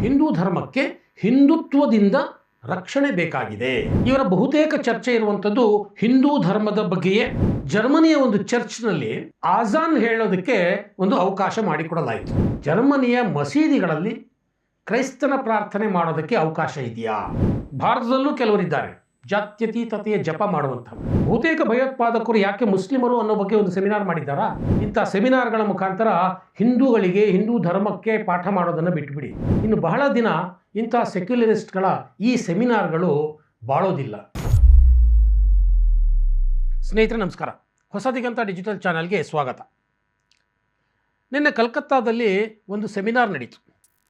ಹಿಂದೂ ಧರ್ಮಕ್ಕೆ ಹಿಂದುತ್ವದಿಂದ ರಕ್ಷಣೆ ಬೇಕಾಗಿದೆ. ಇವರ ಬಹುತೇಕ ಚರ್ಚೆ ಇರುವಂಥದ್ದು ಹಿಂದೂ ಧರ್ಮದ ಬಗ್ಗೆಯೇ. ಜರ್ಮನಿಯ ಒಂದು ಚರ್ಚ್ನಲ್ಲಿ ಆಜಾನ್ ಹೇಳೋದಕ್ಕೆ ಒಂದು ಅವಕಾಶ ಮಾಡಿಕೊಡಲಾಯಿತು. ಜರ್ಮನಿಯ ಮಸೀದಿಗಳಲ್ಲಿ ಕ್ರೈಸ್ತನ ಪ್ರಾರ್ಥನೆ ಮಾಡೋದಕ್ಕೆ ಅವಕಾಶ ಇದೆಯಾ? ಭಾರತದಲ್ಲೂ ಕೆಲವರಿದ್ದಾರೆ ಜಾತ್ಯತೀತತೆಯ ಜಪ ಮಾಡುವಂಥವ್ರು. ಬಹುತೇಕ ಭಯೋತ್ಪಾದಕರು ಯಾಕೆ ಮುಸ್ಲಿಮರು ಅನ್ನೋ ಬಗ್ಗೆ ಒಂದು ಸೆಮಿನಾರ್ ಮಾಡಿದ್ದಾರಾ? ಇಂಥ ಸೆಮಿನಾರ್ಗಳ ಮುಖಾಂತರ ಹಿಂದೂಗಳಿಗೆ, ಹಿಂದೂ ಧರ್ಮಕ್ಕೆ ಪಾಠ ಮಾಡೋದನ್ನು ಬಿಟ್ಟುಬಿಡಿ. ಇನ್ನು ಬಹಳ ದಿನ ಇಂಥ ಸೆಕ್ಯುಲರಿಸ್ಟ್ಗಳ ಈ ಸೆಮಿನಾರ್ಗಳು ಬಾಳೋದಿಲ್ಲ. ಸ್ನೇಹಿತರೆ ನಮಸ್ಕಾರ, ಹೊಸ ದಿಗಂತ ಡಿಜಿಟಲ್ ಚಾನಲ್ಗೆ ಸ್ವಾಗತ. ನಿನ್ನೆ ಕಲ್ಕತ್ತಾದಲ್ಲಿ ಒಂದು ಸೆಮಿನಾರ್ ನಡೀತು.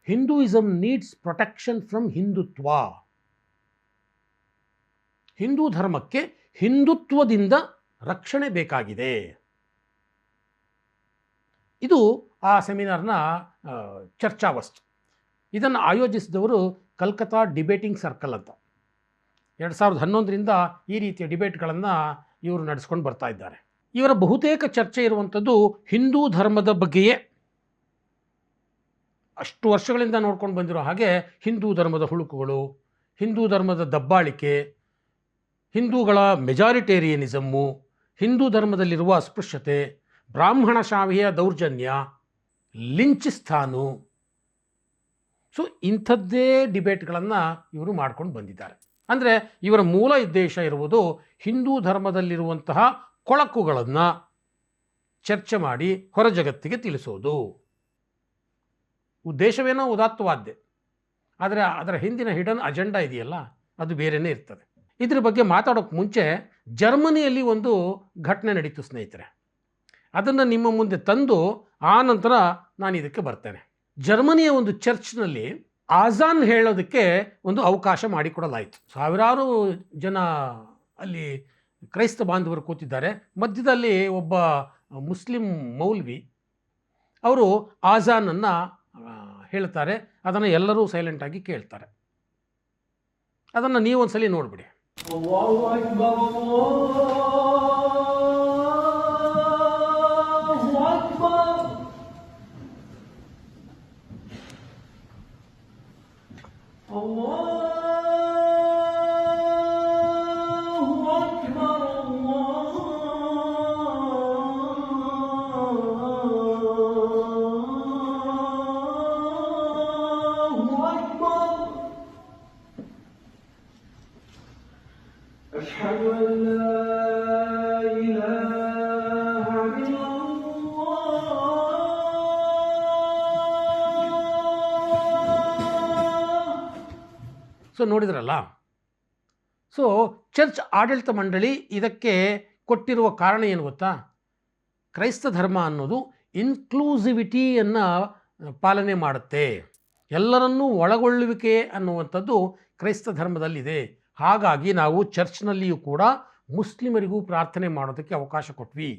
Hinduism needs protection from Hindutva. Hindu ಧರ್ಮಕ್ಕೆ ಹಿಂದುತ್ವದಿಂದ ರಕ್ಷಣೆ ಬೇಕಾಗಿದೆ. ಇದು ಆ ಸೆಮಿನಾರ್ನ ಚರ್ಚಾ ವಸ್ತು. ಇದನ್ನು ಆಯೋಜಿಸಿದವರು ಕಲ್ಕತ್ತಾ ಡಿಬೇಟಿಂಗ್ ಸರ್ಕಲ್ ಅಂತ. 2011ರಿಂದ ಈ ರೀತಿಯ ಡಿಬೇಟ್ಗಳನ್ನು ಇವರು ನಡೆಸ್ಕೊಂಡು ಬರ್ತಾ ಇದ್ದಾರೆ. ಇವರ ಬಹುತೇಕ ಚರ್ಚೆ ಇರುವಂಥದ್ದು ಹಿಂದೂ ಧರ್ಮದ ಬಗ್ಗೆಯೇ. ಅಷ್ಟು ವರ್ಷಗಳಿಂದ ನೋಡ್ಕೊಂಡು ಬಂದಿರೋ ಹಾಗೆ ಹಿಂದೂ ಧರ್ಮದ ಹುಳುಕುಗಳು, ಹಿಂದೂ ಧರ್ಮದ ದಬ್ಬಾಳಿಕೆ, ಹಿಂದೂಗಳ ಮೆಜಾರಿಟೇರಿಯನಿಸಮ್ಮು, ಹಿಂದೂ ಧರ್ಮದಲ್ಲಿರುವ ಅಸ್ಪೃಶ್ಯತೆ, ಬ್ರಾಹ್ಮಣಶಾಹಿಯ ದೌರ್ಜನ್ಯ, ಲಿಂಚಿಸ್ಥಾನು. ಸೊ ಇಂಥದ್ದೇ ಡಿಬೇಟ್ಗಳನ್ನು ಇವರು ಮಾಡ್ಕೊಂಡು ಬಂದಿದ್ದಾರೆ. ಅಂದರೆ ಇವರ ಮೂಲ ಉದ್ದೇಶ ಇರುವುದು ಹಿಂದೂ ಧರ್ಮದಲ್ಲಿರುವಂತಹ ಕೊಳಕುಗಳನ್ನು ಚರ್ಚೆ ಮಾಡಿ ಹೊರ ಜಗತ್ತಿಗೆ ತಿಳಿಸೋದು. ಉದ್ದೇಶವೇನೋ ಉದಾತ್ತವಾದ್ದೆ, ಆದರೆ ಅದರ ಹಿಂದಿನ ಹಿಡನ್ ಅಜೆಂಡಾ ಇದೆಯಲ್ಲ, ಅದು ಬೇರೆಯೇ ಇರ್ತದೆ. ಇದ್ರ ಬಗ್ಗೆ ಮಾತಾಡೋಕ್ಕೆ ಮುಂಚೆ ಜರ್ಮನಿಯಲ್ಲಿ ಒಂದು ಘಟನೆ ನಡೀತು ಸ್ನೇಹಿತರೆ. ಅದನ್ನು ನಿಮ್ಮ ಮುಂದೆ ತಂದು ಆ ನಂತರ ನಾನು ಇದಕ್ಕೆ ಬರ್ತೇನೆ. ಜರ್ಮನಿಯ ಒಂದು ಚರ್ಚ್ನಲ್ಲಿ ಆಜಾನ್ ಹೇಳೋದಕ್ಕೆ ಒಂದು ಅವಕಾಶ ಮಾಡಿಕೊಡಲಾಯಿತು. ಸಾವಿರಾರು ಜನ ಅಲ್ಲಿ ಕ್ರೈಸ್ತ ಬಾಂಧವರು ಕೂತಿದ್ದಾರೆ. ಮಧ್ಯದಲ್ಲಿ ಒಬ್ಬ ಮುಸ್ಲಿಂ ಮೌಲ್ವಿ ಅವರು ಆಜಾನನ್ನು ಹೇಳ್ತಾರೆ. ಅದನ್ನು ಎಲ್ಲರೂ ಸೈಲೆಂಟಾಗಿ ಕೇಳ್ತಾರೆ. ಅದನ್ನು ನೀವು ಒಂದ್ಸಲಿ ನೋಡಿಬಿಡಿ. الله أكبر الله أكبر الله أكبر الله أكبر أشهد أن لا إله إلا الله. ಸೊ ನೋಡಿದ್ರಲ್ಲ. ಸೊ ಚರ್ಚ್ ಆಡಳಿತ ಮಂಡಳಿ ಇದಕ್ಕೆ ಕೊಟ್ಟಿರುವ ಕಾರಣ ಏನು ಗೊತ್ತಾ? ಕ್ರೈಸ್ತ ಧರ್ಮ ಅನ್ನೋದು ಇನ್ಕ್ಲೂಸಿವಿಟಿಯನ್ನು ಪಾಲನೆ ಮಾಡುತ್ತೆ. ಎಲ್ಲರನ್ನೂ ಒಳಗೊಳ್ಳುವಿಕೆ ಅನ್ನುವಂಥದ್ದು ಕ್ರೈಸ್ತ ಧರ್ಮದಲ್ಲಿದೆ. ಹಾಗಾಗಿ ನಾವು ಚರ್ಚ್ನಲ್ಲಿಯೂ ಕೂಡ ಮುಸ್ಲಿಮರಿಗೂ ಪ್ರಾರ್ಥನೆ ಮಾಡೋದಕ್ಕೆ ಅವಕಾಶ ಕೊಟ್ವಿ.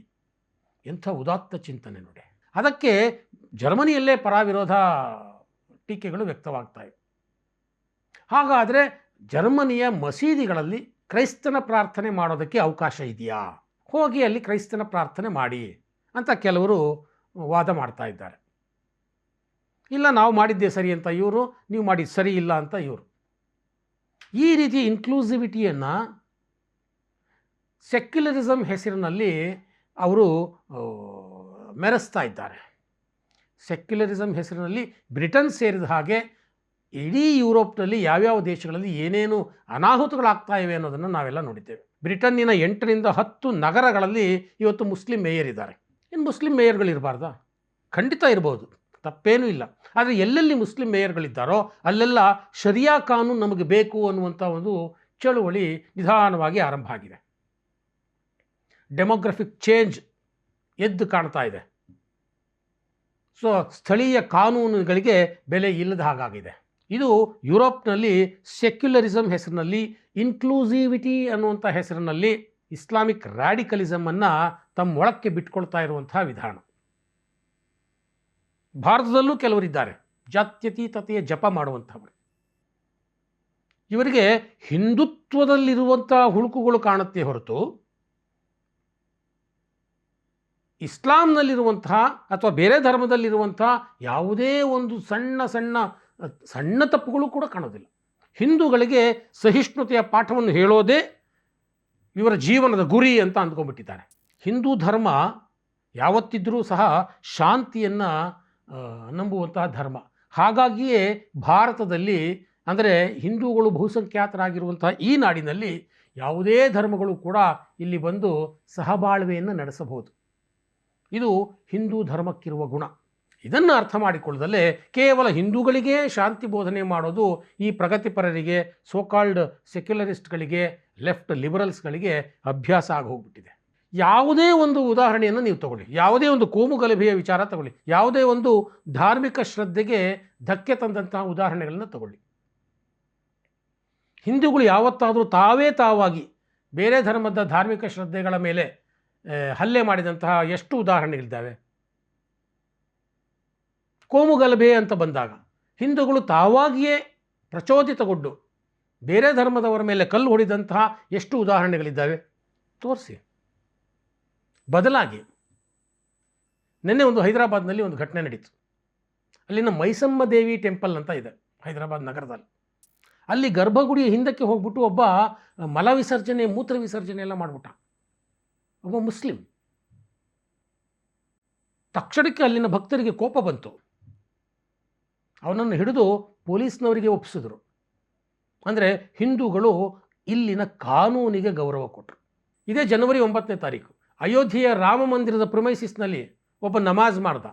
ಎಂಥ ಉದಾತ್ತ ಚಿಂತನೆ ನೋಡಿ. ಅದಕ್ಕೆ ಜರ್ಮನಿಯಲ್ಲೇ ಪರಾವಿರೋಧ ಟೀಕೆಗಳು ವ್ಯಕ್ತವಾಗ್ತಾಯಿವೆ. ಹಾಗಾದರೆ ಜರ್ಮನಿಯ ಮಸೀದಿಗಳಲ್ಲಿ ಕ್ರೈಸ್ತನ ಪ್ರಾರ್ಥನೆ ಮಾಡೋದಕ್ಕೆ ಅವಕಾಶ ಇದೆಯಾ? ಹೋಗಿ ಅಲ್ಲಿ ಕ್ರೈಸ್ತನ ಪ್ರಾರ್ಥನೆ ಮಾಡಿ ಅಂತ ಕೆಲವರು ವಾದ ಮಾಡ್ತಾ ಇದ್ದಾರೆ. ಇಲ್ಲ, ನಾವು ಮಾಡಿದ್ದೇ ಸರಿ ಅಂತ ಇವರು, ನೀವು ಮಾಡಿದ್ದು ಸರಿ ಇಲ್ಲ ಅಂತ ಇವರು. ಈ ರೀತಿ ಇನ್ಕ್ಲೂಸಿವಿಟಿಯನ್ನು ಸೆಕ್ಯುಲರಿಸಮ್ ಹೆಸರಿನಲ್ಲಿ ಅವರು ಮೆರೆಸ್ತಾ ಇದ್ದಾರೆ. ಸೆಕ್ಯುಲರಿಸಮ್ ಹೆಸರಿನಲ್ಲಿ ಬ್ರಿಟನ್ ಸೇರಿದ ಹಾಗೆ ಇಡೀ ಯುರೋಪ್ನಲ್ಲಿ ಯಾವ್ಯಾವ ದೇಶಗಳಲ್ಲಿ ಏನೇನು ಅನಾಹುತಗಳಾಗ್ತಾ ಇವೆ ಅನ್ನೋದನ್ನು ನಾವೆಲ್ಲ ನೋಡಿದ್ದೇವೆ. ಬ್ರಿಟನ್ನಿನ 8ರಿಂದ 10 ನಗರಗಳಲ್ಲಿ ಇವತ್ತು ಮುಸ್ಲಿಂ ಮೇಯರ್ ಇದ್ದಾರೆ. ಇನ್ನು ಮುಸ್ಲಿಂ ಮೇಯರ್ಗಳಿರಬಾರ್ದಾ? ಖಂಡಿತ ಇರ್ಬೋದು, ತಪ್ಪೇನೂ ಇಲ್ಲ. ಆದರೆ ಎಲ್ಲೆಲ್ಲಿ ಮುಸ್ಲಿಂ ಮೇಯರ್ಗಳಿದ್ದಾರೋ ಅಲ್ಲೆಲ್ಲ ಶರಿಯಾ ಕಾನೂನು ನಮಗೆ ಬೇಕು ಅನ್ನುವಂಥ ಒಂದು ಚಳುವಳಿ ನಿಧಾನವಾಗಿ ಆರಂಭ ಆಗಿದೆ. ಡೆಮೋಗ್ರಫಿಕ್ ಚೇಂಜ್ ಎದ್ದು ಕಾಣ್ತಾ ಇದೆ. ಸೊ ಸ್ಥಳೀಯ ಕಾನೂನುಗಳಿಗೆ ಬೆಲೆ ಇಲ್ಲದ ಹಾಗಾಗಿದೆ. ಇದು ಯುರೋಪ್ನಲ್ಲಿ ಸೆಕ್ಯುಲರಿಸಮ್ ಹೆಸರಿನಲ್ಲಿ, ಇನ್ಕ್ಲೂಸಿವಿಟಿ ಅನ್ನುವಂಥ ಹೆಸರಿನಲ್ಲಿ ಇಸ್ಲಾಮಿಕ್ ರ್ಯಾಡಿಕಲಿಸಮನ್ನು ತಮ್ಮ ಒಳಕ್ಕೆ ಬಿಟ್ಕೊಳ್ತಾ ಇರುವಂಥ ವಿಧಾನ. ಭಾರತದಲ್ಲೂ ಕೆಲವರಿದ್ದಾರೆ ಜಾತ್ಯತೀತತೆಯ ಜಪ ಮಾಡುವಂಥವರು. ಇವರಿಗೆ ಹಿಂದುತ್ವದಲ್ಲಿರುವಂಥ ಹುಳುಕುಗಳು ಕಾಣುತ್ತೆ ಹೊರತು ಇಸ್ಲಾಂನಲ್ಲಿರುವಂತಹ ಅಥವಾ ಬೇರೆ ಧರ್ಮದಲ್ಲಿರುವಂತಹ ಯಾವುದೇ ಒಂದು ಸಣ್ಣ ಸಣ್ಣ ಸಣ್ಣ ತಪ್ಪುಗಳು ಕೂಡ ಕಾಣೋದಿಲ್ಲ. ಹಿಂದೂಗಳಿಗೆ ಸಹಿಷ್ಣುತೆಯ ಪಾಠವನ್ನು ಹೇಳೋದೇ ಇವರ ಜೀವನದ ಗುರಿ ಅಂತ ಅಂದ್ಕೊಂಡ್ಬಿಟ್ಟಿದ್ದಾರೆ. ಹಿಂದೂ ಧರ್ಮ ಯಾವತ್ತಿದ್ರೂ ಸಹ ಶಾಂತಿಯನ್ನು ನಂಬುವಂತಹ ಧರ್ಮ. ಹಾಗಾಗಿಯೇ ಭಾರತದಲ್ಲಿ ಅಂದರೆ ಹಿಂದೂಗಳು ಬಹುಸಂಖ್ಯಾತರಾಗಿರುವಂತಹ ಈ ನಾಡಿನಲ್ಲಿ ಯಾವುದೇ ಧರ್ಮಗಳು ಕೂಡ ಇಲ್ಲಿ ಬಂದು ಸಹಬಾಳ್ವೆಯನ್ನು ನಡೆಸಬಹುದು. ಇದು ಹಿಂದೂ ಧರ್ಮಕ್ಕಿರುವ ಗುಣ. ಇದನ್ನು ಅರ್ಥ ಮಾಡಿಕೊಳ್ಳದಲ್ಲೇ ಕೇವಲ ಹಿಂದೂಗಳಿಗೇ ಶಾಂತಿ ಬೋಧನೆ ಮಾಡೋದು ಈ ಪ್ರಗತಿಪರರಿಗೆ, ಸೋಕಾಲ್ಡ್ ಸೆಕ್ಯುಲರಿಸ್ಟ್ಗಳಿಗೆ, ಲೆಫ್ಟ್ ಲಿಬರಲ್ಸ್ಗಳಿಗೆ ಅಭ್ಯಾಸ ಆಗಿ ಹೋಗ್ಬಿಟ್ಟಿದೆ. ಯಾವುದೇ ಒಂದು ಉದಾಹರಣೆಯನ್ನು ನೀವು ತಗೊಳ್ಳಿ, ಯಾವುದೇ ಒಂದು ಕೋಮು ಗಲಭೆಯ ವಿಚಾರ ತಗೊಳ್ಳಿ, ಯಾವುದೇ ಒಂದು ಧಾರ್ಮಿಕ ಶ್ರದ್ಧೆಗೆ ಧಕ್ಕೆ ತಂದಂತಹ ಉದಾಹರಣೆಗಳನ್ನು ತಗೊಳ್ಳಿ. ಹಿಂದೂಗಳು ಯಾವತ್ತಾದರೂ ತಾವಾಗಿ ಬೇರೆ ಧರ್ಮದ ಧಾರ್ಮಿಕ ಶ್ರದ್ಧೆಗಳ ಮೇಲೆ ಹಲ್ಲೆ ಮಾಡಿದಂತಹ ಎಷ್ಟು ಉದಾಹರಣೆಗಳಿದ್ದಾವೆ. ಕೋಮು ಗಲಭೆ ಅಂತ ಬಂದಾಗ ಹಿಂದೂಗಳು ತಾವಾಗಿಯೇ ಪ್ರಚೋದಿತಗೊಂಡು ಬೇರೆ ಧರ್ಮದವರ ಮೇಲೆ ಕಲ್ಲು ಹೊಡೆದಂತಹ ಎಷ್ಟು ಉದಾಹರಣೆಗಳಿದ್ದಾವೆ ತೋರಿಸಿ. ಬದಲಾಗಿ ನಿನ್ನೆ ಒಂದು ಹೈದರಾಬಾದ್ನಲ್ಲಿ ಒಂದು ಘಟನೆ ನಡೀತು. ಅಲ್ಲಿನ ಮೈಸಮ್ಮ ದೇವಿ ಟೆಂಪಲ್ ಅಂತ ಇದೆ ಹೈದರಾಬಾದ್ ನಗರದಲ್ಲಿ. ಅಲ್ಲಿ ಗರ್ಭಗುಡಿಯ ಹಿಂದಕ್ಕೆ ಹೋಗ್ಬಿಟ್ಟು ಒಬ್ಬ ಮಲ ವಿಸರ್ಜನೆ, ಮೂತ್ರ ವಿಸರ್ಜನೆ ಎಲ್ಲ ಮಾಡಿಬಿಟ್ಟ, ಒಬ್ಬ ಮುಸ್ಲಿಂ. ತಕ್ಷಣಕ್ಕೆ ಅಲ್ಲಿನ ಭಕ್ತರಿಗೆ ಕೋಪ ಬಂತು. ಅವನನ್ನು ಹಿಡಿದು ಪೊಲೀಸ್ನವರಿಗೆ ಒಪ್ಪಿಸಿದ್ರು. ಅಂದರೆ ಹಿಂದೂಗಳು ಇಲ್ಲಿನ ಕಾನೂನಿಗೆ ಗೌರವ ಕೊಟ್ಟರು. ಇದೇ ಜನವರಿ 9ನೇ ತಾರೀಕು ಅಯೋಧ್ಯೆಯ ರಾಮ ಮಂದಿರದ ಪ್ರೊಮೈಸಿಸ್ನಲ್ಲಿ ಒಬ್ಬ ನಮಾಜ್ ಮಾಡ್ದ.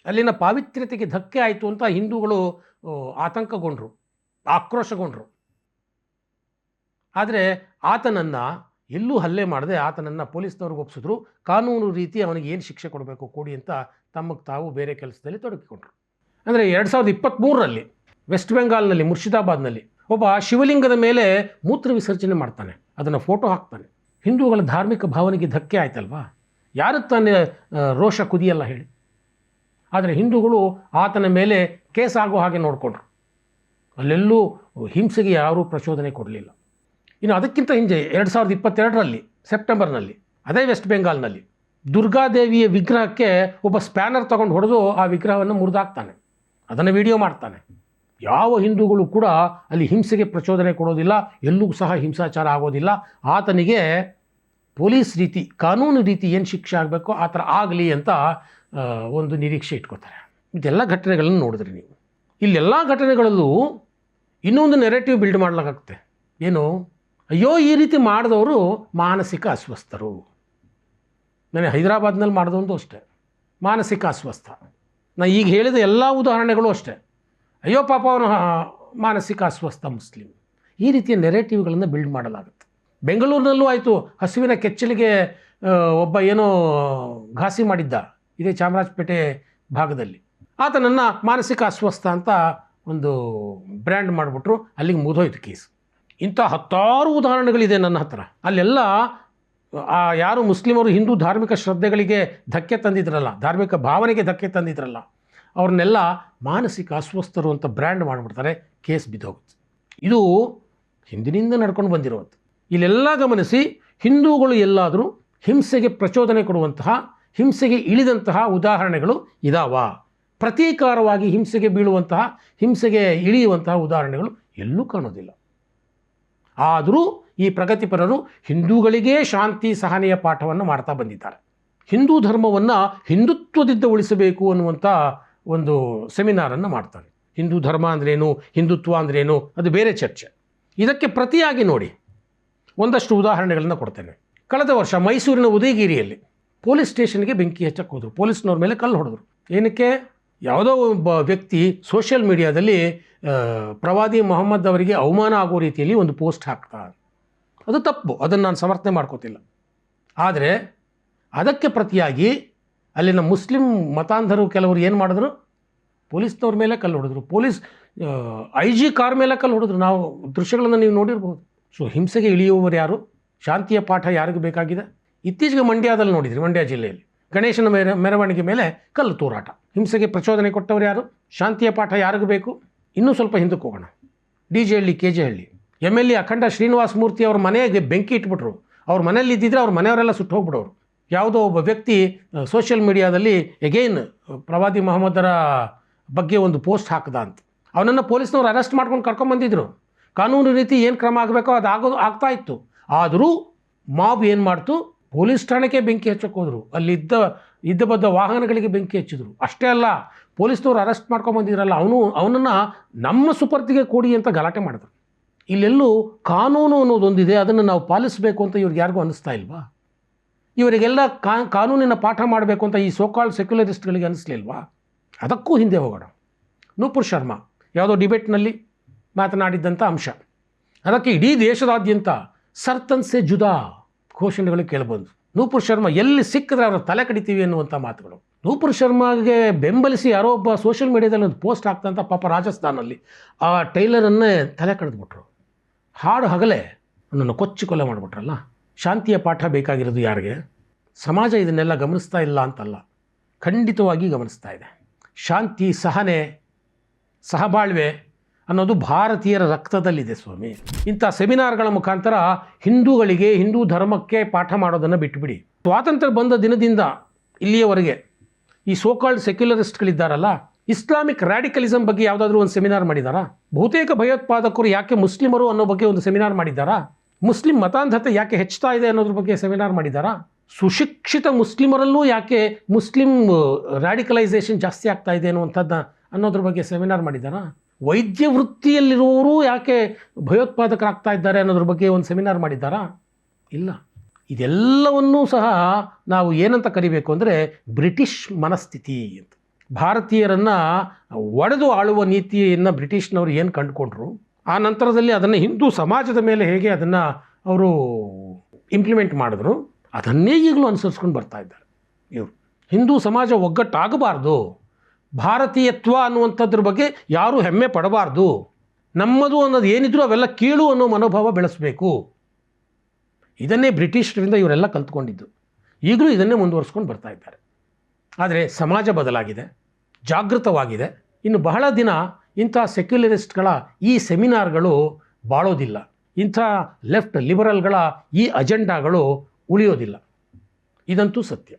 ಅಲ್ಲಿನ ಪಾವಿತ್ರ್ಯತೆಗೆ ಧಕ್ಕೆ ಆಯಿತು ಅಂತ ಹಿಂದೂಗಳು ಆತಂಕಗೊಂಡ್ರು, ಆಕ್ರೋಶಗೊಂಡ್ರು. ಆದರೆ ಆತನನ್ನು ಎಲ್ಲೂ ಹಲ್ಲೆ ಮಾಡದೆ ಆತನನ್ನು ಪೊಲೀಸ್ನವ್ರಿಗೆ ಒಪ್ಪಿಸಿದ್ರು. ಕಾನೂನು ರೀತಿ ಅವನಿಗೆ ಏನು ಶಿಕ್ಷೆ ಕೊಡಬೇಕು ಕೊಡಿ ಅಂತ ತಮಗೆ ತಾವು ಬೇರೆ ಕೆಲಸದಲ್ಲಿ ತೊಡಗಿಕೊಂಡ್ರು. ಅಂದರೆ 2023ರಲ್ಲಿ ವೆಸ್ಟ್ ಬೆಂಗಾಲ್ನಲ್ಲಿ ಮುರ್ಷಿದಾಬಾದ್ನಲ್ಲಿ ಒಬ್ಬ ಶಿವಲಿಂಗದ ಮೇಲೆ ಮೂತ್ರ ವಿಸರ್ಜನೆ ಮಾಡ್ತಾನೆ, ಅದನ್ನು ಫೋಟೋ ಹಾಕ್ತಾನೆ. ಹಿಂದೂಗಳ ಧಾರ್ಮಿಕ ಭಾವನೆಗೆ ಧಕ್ಕೆ ಆಯ್ತಲ್ವಾ, ಯಾರು ತಾನೇ ರೋಷ ಕುದಿಯಲ್ಲ ಹೇಳಿ. ಆದರೆ ಹಿಂದೂಗಳು ಆತನ ಮೇಲೆ ಕೇಸ್ ಆಗೋ ಹಾಗೆ ನೋಡಿಕೊಂಡ್ರು. ಅಲ್ಲೆಲ್ಲೂ ಹಿಂಸೆಗೆ ಯಾರೂ ಪ್ರಚೋದನೆ ಕೊಡಲಿಲ್ಲ. ಇನ್ನು ಅದಕ್ಕಿಂತ ಹಿಂದೆ 2022ರಲ್ಲಿ ಸೆಪ್ಟೆಂಬರ್ನಲ್ಲಿ ಅದೇ ವೆಸ್ಟ್ ಬೆಂಗಾಲ್ನಲ್ಲಿ ದುರ್ಗಾದೇವಿಯ ವಿಗ್ರಹಕ್ಕೆ ಒಬ್ಬ ಸ್ಪ್ಯಾನರ್ ತಗೊಂಡು ಹೊಡೆದು ಆ ವಿಗ್ರಹವನ್ನು ಮುರಿದಾಕ್ತಾನೆ, ಅದನ್ನು ವಿಡಿಯೋ ಮಾಡ್ತಾನೆ. ಯಾವ ಹಿಂದೂಗಳು ಕೂಡ ಅಲ್ಲಿ ಹಿಂಸೆಗೆ ಪ್ರಚೋದನೆ ಕೊಡೋದಿಲ್ಲ, ಎಲ್ಲೂ ಸಹ ಹಿಂಸಾಚಾರ ಆಗೋದಿಲ್ಲ. ಆತನಿಗೆ ಪೊಲೀಸ್ ರೀತಿ, ಕಾನೂನು ರೀತಿ ಏನು ಶಿಕ್ಷೆ ಆಗಬೇಕೋ ಆ ಥರ ಆಗಲಿ ಅಂತ ಒಂದು ನಿರೀಕ್ಷೆ ಇಟ್ಕೋತಾರೆ. ಇದೆಲ್ಲ ಘಟನೆಗಳನ್ನು ನೋಡಿದ್ರಿ ನೀವು. ಇಲ್ಲೆಲ್ಲ ಘಟನೆಗಳಲ್ಲೂ ಇನ್ನೊಂದು ನೆರೆಟಿವ್ ಬಿಲ್ಡ್ ಮಾಡಲಾಗುತ್ತೆ. ಏನು, ಅಯ್ಯೋ ಈ ರೀತಿ ಮಾಡಿದವರು ಮಾನಸಿಕ ಅಸ್ವಸ್ಥರು. ನನಗೆ ಹೈದರಾಬಾದ್ನಲ್ಲಿ ಮಾಡಿದವಂದು ಅಷ್ಟೇ, ಮಾನಸಿಕ ಅಸ್ವಸ್ಥ. ನಾನು ಈಗ ಹೇಳಿದ ಎಲ್ಲ ಉದಾಹರಣೆಗಳು ಅಷ್ಟೇ. ಅಯ್ಯೋ ಪಾಪ ಅವನು ಮಾನಸಿಕ ಅಸ್ವಸ್ಥ ಮುಸ್ಲಿಂ. ಈ ರೀತಿಯ ನೆರೆಟಿವ್ಗಳನ್ನು ಬಿಲ್ಡ್ ಮಾಡಲಾಗುತ್ತೆ. ಬೆಂಗಳೂರಿನಲ್ಲೂ ಆಯಿತು, ಹಸುವಿನ ಕೆಚ್ಚಲಿಗೆ ಒಬ್ಬ ಏನೋ ಘಾಸಿ ಮಾಡಿದ್ದ, ಇದೇ ಚಾಮರಾಜಪೇಟೆ ಭಾಗದಲ್ಲಿ. ಆತನನ್ನು ಮಾನಸಿಕ ಅಸ್ವಸ್ಥ ಅಂತ ಒಂದು ಬ್ರ್ಯಾಂಡ್ ಮಾಡಿಬಿಟ್ರು, ಅಲ್ಲಿಗೆ ಮುಗಿದೋಯ್ತು ಕೇಸ್. ಇಂಥ ಹತ್ತಾರು ಉದಾಹರಣೆಗಳಿದೆ ನನ್ನ ಹತ್ರ. ಅಲ್ಲೆಲ್ಲ ಯಾರು ಮುಸ್ಲಿಮರು ಹಿಂದೂ ಧಾರ್ಮಿಕ ಶ್ರದ್ಧೆಗಳಿಗೆ ಧಕ್ಕೆ ತಂದಿದ್ರಲ್ಲ, ಧಾರ್ಮಿಕ ಭಾವನೆಗೆ ಧಕ್ಕೆ ತಂದಿದ್ರಲ್ಲ, ಅವ್ರನ್ನೆಲ್ಲ ಮಾನಸಿಕ ಅಸ್ವಸ್ಥರು ಅಂತ ಬ್ರ್ಯಾಂಡ್ ಮಾಡಿಬಿಡ್ತಾರೆ, ಕೇಸ್ ಬಿದ್ದೋಗುತ್ತೆ. ಇದು ಹಿಂದಿನಿಂದ ನಡ್ಕೊಂಡು ಬಂದಿರೋದು. ಇಲ್ಲೆಲ್ಲ ಗಮನಿಸಿ, ಹಿಂದೂಗಳು ಎಲ್ಲಾದರೂ ಹಿಂಸೆಗೆ ಪ್ರಚೋದನೆ ಕೊಡುವಂತಹ, ಹಿಂಸೆಗೆ ಇಳಿದಂತಹ ಉದಾಹರಣೆಗಳು ಇದಾವ? ಪ್ರತೀಕಾರವಾಗಿ ಹಿಂಸೆಗೆ ಬೀಳುವಂತಹ, ಹಿಂಸೆಗೆ ಇಳಿಯುವಂತಹ ಉದಾಹರಣೆಗಳು ಎಲ್ಲೂ ಕಾಣೋದಿಲ್ಲ. ಆದರೂ ಈ ಪ್ರಗತಿಪರರು ಹಿಂದೂಗಳಿಗೇ ಶಾಂತಿ ಸಹನೆಯ ಪಾಠವನ್ನು ಮಾಡ್ತಾ ಬಂದಿದ್ದಾರೆ. ಹಿಂದೂ ಧರ್ಮವನ್ನು ಹಿಂದುತ್ವದಿಂದ ಉಳಿಸಬೇಕು ಅನ್ನುವಂಥ ಒಂದು ಸೆಮಿನಾರನ್ನು ಮಾಡ್ತಾರೆ. ಹಿಂದೂ ಧರ್ಮ ಅಂದ್ರೇನು, ಹಿಂದುತ್ವ ಅಂದ್ರೇನು, ಅದು ಬೇರೆ ಚರ್ಚೆ. ಇದಕ್ಕೆ ಪ್ರತಿಯಾಗಿ ನೋಡಿ ಒಂದಷ್ಟು ಉದಾಹರಣೆಗಳನ್ನು ಕೊಡ್ತೇನೆ. ಕಳೆದ ವರ್ಷ ಮೈಸೂರಿನ ಉದಯಗಿರಿಯಲ್ಲಿ ಪೊಲೀಸ್ ಸ್ಟೇಷನ್ಗೆ ಬೆಂಕಿ ಹಚ್ಚಕ್ಕೆ ಹೋದರು. ಪೊಲೀಸ್ನವ್ರ ಮೇಲೆ ಕಲ್ಲು ಹೊಡೆದ್ರು. ಏನಕ್ಕೆ? ಯಾವುದೋ ಒಬ್ಬ ವ್ಯಕ್ತಿ ಸೋಷಿಯಲ್ ಮೀಡಿಯಾದಲ್ಲಿ ಪ್ರವಾದಿ ಮೊಹಮ್ಮದ್ ಅವರಿಗೆ ಅವಮಾನ ಆಗೋ ರೀತಿಯಲ್ಲಿ ಒಂದು ಪೋಸ್ಟ್ ಹಾಕ್ತಾ. ಅದು ತಪ್ಪು, ಅದನ್ನು ನಾನು ಸಮರ್ಥನೆ ಮಾಡ್ಕೋತಿಲ್ಲ. ಆದರೆ ಅದಕ್ಕೆ ಪ್ರತಿಯಾಗಿ ಅಲ್ಲಿನ ಮುಸ್ಲಿಂ ಮತಾಂಧರು ಕೆಲವರು ಏನು ಮಾಡಿದ್ರು, ಪೊಲೀಸ್ನವ್ರ ಮೇಲೆ ಕಲ್ಲು ಹೊಡೆದ್ರು. ಪೊಲೀಸ್ IG ಕಾರ್ ಮೇಲೆ ಕಲ್ಲು ಹೊಡೆದ್ರು. ನಾವು ದೃಶ್ಯಗಳನ್ನು ನೀವು ನೋಡಿರ್ಬೋದು. ಸೊ ಹಿಂಸೆಗೆ ಇಳಿಯುವವರು ಯಾರು? ಶಾಂತಿಯ ಪಾಠ ಯಾರಿಗೂ ಬೇಕಾಗಿದೆ? ಇತ್ತೀಚೆಗೆ ಮಂಡ್ಯದಲ್ಲಿ ನೋಡಿದ್ರಿ, ಮಂಡ್ಯ ಜಿಲ್ಲೆಯಲ್ಲಿ ಗಣೇಶನ ಮೆರವಣಿಗೆ ಮೇಲೆ ಕಲ್ಲು ತೂರಾಟ. ಹಿಂಸೆಗೆ ಪ್ರಚೋದನೆ ಕೊಟ್ಟವರು ಯಾರು? ಶಾಂತಿಯ ಪಾಠ ಯಾರಿಗೂ ಬೇಕು? ಇನ್ನೂ ಸ್ವಲ್ಪ ಹಿಂದಕ್ಕೆ ಹೋಗೋಣ. DJ ಹಳ್ಳಿ, KJ ಹಳ್ಳಿ MLA ಅಖಂಡ ಶ್ರೀನಿವಾಸ ಮೂರ್ತಿ ಅವ್ರ ಮನೆಗೆ ಬೆಂಕಿ ಇಟ್ಬಿಟ್ರು. ಅವ್ರ ಮನೇಲಿ ಇದ್ದಿದ್ರೆ ಅವ್ರ ಮನೆಯವರೆಲ್ಲ ಸುಟ್ಟು ಹೋಗ್ಬಿಡೋರು. ಯಾವುದೋ ಒಬ್ಬ ವ್ಯಕ್ತಿ ಸೋಷಿಯಲ್ ಮೀಡಿಯಾದಲ್ಲಿ ಎಗೈನ್ ಪ್ರವಾದಿ ಮೊಹಮ್ಮದರ ಬಗ್ಗೆ ಒಂದು ಪೋಸ್ಟ್ ಹಾಕ್ದ ಅಂತ. ಅವನನ್ನು ಪೊಲೀಸ್ನವ್ರು ಅರೆಸ್ಟ್ ಮಾಡ್ಕೊಂಡು ಕರ್ಕೊಂಬಂದಿದ್ರು. ಕಾನೂನು ರೀತಿ ಏನು ಕ್ರಮ ಆಗಬೇಕೋ ಅದು ಆಗ್ತಾ ಇತ್ತು. ಆದರೂ ಮಾಬ್ ಏನು ಮಾಡ್ತು, ಪೊಲೀಸ್ ಠಾಣೆಗೆ ಬೆಂಕಿ ಹಚ್ಚಕ್ಕೆ ಹೋದರು. ಇದ್ದ ಬದ್ದ ವಾಹನಗಳಿಗೆ ಬೆಂಕಿ ಹಚ್ಚಿದ್ರು. ಅಷ್ಟೇ ಅಲ್ಲ, ಪೊಲೀಸ್ನವ್ರು ಅರೆಸ್ಟ್ ಮಾಡ್ಕೊಂಬಂದಿದ್ರಲ್ಲ ಅವನನ್ನು ನಮ್ಮ ಸುಪರ್ದಿಗೆ ಕೊಡಿ ಅಂತ ಗಲಾಟೆ ಮಾಡಿದ್ರು. ಇಲ್ಲೆಲ್ಲೂ ಕಾನೂನು ಅನ್ನೋದೊಂದಿದೆ, ಅದನ್ನು ನಾವು ಪಾಲಿಸಬೇಕು ಅಂತ ಇವ್ರಿಗೆ ಯಾರಿಗೂ ಅನ್ನಿಸ್ತಾ ಇಲ್ವಾ? ಇವರಿಗೆಲ್ಲ ಕಾನೂನಿನ ಪಾಠ ಮಾಡಬೇಕು ಅಂತ ಈ ಸೋಕಾಲ್ಡ್ ಸೆಕ್ಯುಲರಿಸ್ಟ್ಗಳಿಗೆ ಅನ್ನಿಸ್ಲಿಲ್ವಾ? ಅದಕ್ಕೂ ಹಿಂದೆ ಹೋಗೋಣ. ನೂಪುರ್ ಶರ್ಮಾ ಯಾವುದೋ ಡಿಬೇಟ್ನಲ್ಲಿ ಮಾತನಾಡಿದ್ದಂಥ ಅಂಶ, ಅದಕ್ಕೆ ಇಡೀ ದೇಶದಾದ್ಯಂತ ಸರ್ತನ್ ಸೆ ಜುದಾ ಘೋಷಣೆಗಳು ಕೇಳಿಬಂದು. ನೂಪುರ್ ಶರ್ಮಾ ಎಲ್ಲಿ ಸಿಕ್ಕಿದ್ರೆ ಅವರ ತಲೆ ಕಡಿತೀವಿ ಅನ್ನುವಂಥ ಮಾತುಗಳು. ನೂಪುರ್ ಶರ್ಮಾಗೆ ಬೆಂಬಲಿಸಿ ಯಾರೋ ಒಬ್ಬ ಸೋಷಿಯಲ್ ಮೀಡಿಯಾದಲ್ಲಿ ಒಂದು ಪೋಸ್ಟ್ ಹಾಕ್ತಂಥ ಪಾಪ ರಾಜಸ್ಥಾನಲ್ಲಿ ಆ ಟೈಲರನ್ನೇ ತಲೆ ಕಡಿದ್ಬಿಟ್ರು. ಹಾಡು ಹಗಲೇ ನನ್ನನ್ನು ಕೊಚ್ಚಿ ಕೊಲೆ ಮಾಡಿಬಿಟ್ರಲ್ಲ. ಶಾಂತಿಯ ಪಾಠ ಬೇಕಾಗಿರೋದು ಯಾರಿಗೆ? ಸಮಾಜ ಇದನ್ನೆಲ್ಲ ಗಮನಿಸ್ತಾ ಇಲ್ಲ ಅಂತಲ್ಲ, ಖಂಡಿತವಾಗಿ ಗಮನಿಸ್ತಾ ಇದೆ. ಶಾಂತಿ, ಸಹನೆ, ಸಹಬಾಳ್ವೆ ಅನ್ನೋದು ಭಾರತೀಯರ ರಕ್ತದಲ್ಲಿದೆ ಸ್ವಾಮಿ. ಇಂಥ ಸೆಮಿನಾರ್ಗಳ ಮುಖಾಂತರ ಹಿಂದೂಗಳಿಗೆ, ಹಿಂದೂ ಧರ್ಮಕ್ಕೆ ಪಾಠ ಮಾಡೋದನ್ನು ಬಿಟ್ಟುಬಿಡಿ. ಸ್ವಾತಂತ್ರ್ಯ ಬಂದ ದಿನದಿಂದ ಇಲ್ಲಿಯವರೆಗೆ ಈ ಸೋಕಾಲ್ಡ್ ಸೆಕ್ಯುಲರಿಸ್ಟ್ಗಳಿದ್ದಾರಲ್ಲ, ಇಸ್ಲಾಮಿಕ್ ರ್ಯಾಡಿಕಲಿಸಮ್ ಬಗ್ಗೆ ಯಾವುದಾದ್ರೂ ಒಂದು ಸೆಮಿನಾರ್ ಮಾಡಿದ್ದಾರಾ? ಬಹುತೇಕ ಭಯೋತ್ಪಾದಕರು ಯಾಕೆ ಮುಸ್ಲಿಮರು ಅನ್ನೋ ಬಗ್ಗೆ ಒಂದು ಸೆಮಿನಾರ್ ಮಾಡಿದ್ದಾರಾ? ಮುಸ್ಲಿಂ ಮತಾಂಧತೆ ಯಾಕೆ ಹೆಚ್ಚುತ್ತಾ ಇದೆ ಅನ್ನೋದ್ರ ಬಗ್ಗೆ ಸೆಮಿನಾರ್ ಮಾಡಿದ್ದಾರಾ? ಸುಶಿಕ್ಷಿತ ಮುಸ್ಲಿಮರಲ್ಲೂ ಯಾಕೆ ಮುಸ್ಲಿಂ ರ್ಯಾಡಿಕಲೈಸೇಷನ್ ಜಾಸ್ತಿ ಆಗ್ತಾ ಇದೆ ಅನ್ನೋದ್ರ ಬಗ್ಗೆ ಸೆಮಿನಾರ್ ಮಾಡಿದ್ದಾರಾ? ವೈದ್ಯ ವೃತ್ತಿಯಲ್ಲಿರುವವರು ಯಾಕೆ ಭಯೋತ್ಪಾದಕರಾಗ್ತಾ ಇದ್ದಾರೆ ಅನ್ನೋದ್ರ ಬಗ್ಗೆ ಒಂದು ಸೆಮಿನಾರ್ ಮಾಡಿದ್ದಾರಾ? ಇಲ್ಲ. ಇದೆಲ್ಲವನ್ನೂ ಸಹ ನಾವು ಏನಂತ ಕರಿಬೇಕು ಅಂದರೆ ಬ್ರಿಟಿಷ್ ಮನಸ್ಥಿತಿ ಅಂತ. ಭಾರತೀಯರನ್ನು ಒಡೆದು ಆಳುವ ನೀತಿಯನ್ನು ಬ್ರಿಟಿಷ್ನವರು ಏನು ಕಂಡುಕೊಂಡ್ರು, ಆ ನಂತರದಲ್ಲಿ ಅದನ್ನು ಹಿಂದೂ ಸಮಾಜದ ಮೇಲೆ ಹೇಗೆ ಅದನ್ನು ಅವರು ಇಂಪ್ಲಿಮೆಂಟ್ ಮಾಡಿದ್ರು, ಅದನ್ನೇ ಈಗಲೂ ಅನುಸರಿಸ್ಕೊಂಡು ಬರ್ತಾ ಇದ್ದಾರೆ ಇವರು. ಹಿಂದೂ ಸಮಾಜ ಒಗ್ಗಟ್ಟಾಗಬಾರ್ದು, ಭಾರತೀಯತ್ವ ಅನ್ನುವಂಥದ್ರ ಬಗ್ಗೆ ಯಾರೂ ಹೆಮ್ಮೆ ಪಡಬಾರ್ದು, ನಮ್ಮದು ಅನ್ನೋದು ಏನಿದ್ರು ಅವೆಲ್ಲ ಕೀಳು ಅನ್ನೋ ಮನೋಭಾವ ಬೆಳೆಸಬೇಕು. ಇದನ್ನೇ ಬ್ರಿಟಿಷರಿಂದ ಇವರೆಲ್ಲ ಕಲ್ತ್ಕೊಂಡಿದ್ದು. ಈಗಲೂ ಇದನ್ನೇ ಮುಂದುವರಿಸ್ಕೊಂಡು ಬರ್ತಾ ಇದ್ದಾರೆ. ಆದರೆ ಸಮಾಜ ಬದಲಾಗಿದೆ, ಜಾಗೃತವಾಗಿದೆ. ಇನ್ನು ಬಹಳ ದಿನ ಇಂಥ ಸೆಕ್ಯುಲರಿಸ್ಟ್ಗಳ ಈ ಸೆಮಿನಾರ್ಗಳು ಬಾಳೋದಿಲ್ಲ. ಇಂಥ ಲೆಫ್ಟ್ ಲಿಬರಲ್ಗಳ ಈ ಅಜೆಂಡಾಗಳು ಉಳಿಯೋದಿಲ್ಲ. ಇದಂತೂ ಸತ್ಯ.